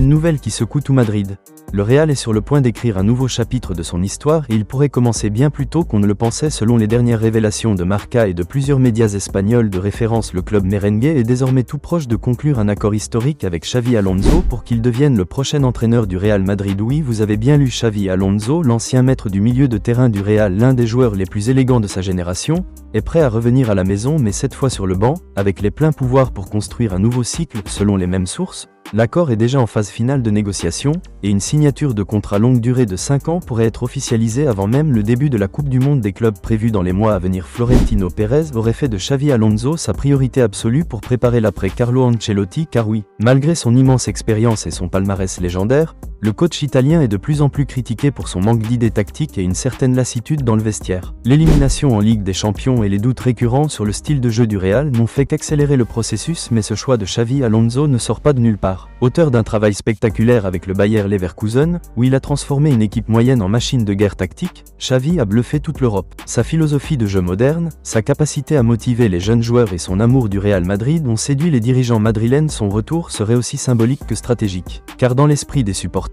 une nouvelle qui secoue tout Madrid. Le Real est sur le point d'écrire un nouveau chapitre de son histoire et il pourrait commencer bien plus tôt qu'on ne le pensait selon les dernières révélations de Marca et de plusieurs médias espagnols de référence. Le club merengue est désormais tout proche de conclure un accord historique avec Xavi Alonso pour qu'il devienne le prochain entraîneur du Real Madrid. Oui, vous avez bien lu, Xavi Alonso, l'ancien maître du milieu de terrain du Real, l'un des joueurs les plus élégants de sa génération, est prêt à revenir à la maison mais cette fois sur le banc, avec les pleins pouvoirs pour construire un nouveau cycle selon les mêmes sources. L'accord est déjà en phase finale de négociation, et une signature de contrat longue durée de 5 ans pourrait être officialisée avant même le début de la Coupe du Monde des clubs prévue dans les mois à venir. Florentino Pérez aurait fait de Xavi Alonso sa priorité absolue pour préparer l'après Carlo Ancelotti, car oui, malgré son immense expérience et son palmarès légendaire, le coach italien est de plus en plus critiqué pour son manque d'idées tactiques et une certaine lassitude dans le vestiaire. L'élimination en Ligue des Champions et les doutes récurrents sur le style de jeu du Real n'ont fait qu'accélérer le processus, mais ce choix de Xavi Alonso ne sort pas de nulle part. Auteur d'un travail spectaculaire avec le Bayer Leverkusen, où il a transformé une équipe moyenne en machine de guerre tactique, Xavi a bluffé toute l'Europe. Sa philosophie de jeu moderne, sa capacité à motiver les jeunes joueurs et son amour du Real Madrid ont séduit les dirigeants madrilènes. Son retour serait aussi symbolique que stratégique. Car dans l'esprit des supporters,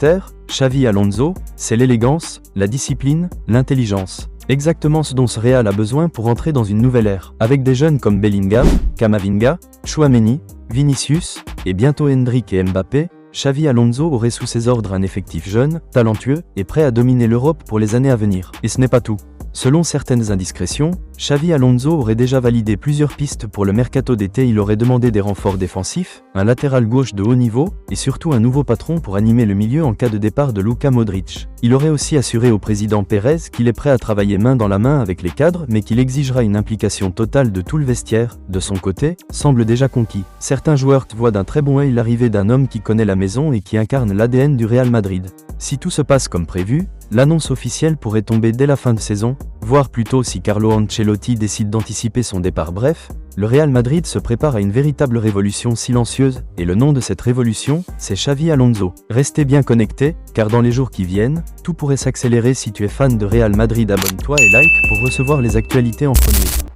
Xavi Alonso, c'est l'élégance, la discipline, l'intelligence. Exactement ce dont ce Real a besoin pour entrer dans une nouvelle ère. Avec des jeunes comme Bellingham, Camavinga, Tchouaméni, Vinicius, et bientôt Endrick et Mbappé, Xavi Alonso aurait sous ses ordres un effectif jeune, talentueux, et prêt à dominer l'Europe pour les années à venir. Et ce n'est pas tout. Selon certaines indiscrétions, Xavi Alonso aurait déjà validé plusieurs pistes pour le mercato d'été. Il aurait demandé des renforts défensifs, un latéral gauche de haut niveau, et surtout un nouveau patron pour animer le milieu en cas de départ de Luka Modric. Il aurait aussi assuré au président Pérez qu'il est prêt à travailler main dans la main avec les cadres, mais qu'il exigera une implication totale de tout le vestiaire. De son côté, semble déjà conquis. Certains joueurs voient d'un très bon œil l'arrivée d'un homme qui connaît la maison et qui incarne l'ADN du Real Madrid. Si tout se passe comme prévu, l'annonce officielle pourrait tomber dès la fin de saison, voire plutôt si Carlo Ancelotti décide d'anticiper son départ. Bref, le Real Madrid se prépare à une véritable révolution silencieuse, et le nom de cette révolution, c'est Xavi Alonso. Restez bien connectés, car dans les jours qui viennent, tout pourrait s'accélérer. Si tu es fan de Real Madrid, abonne-toi et like pour recevoir les actualités en premier.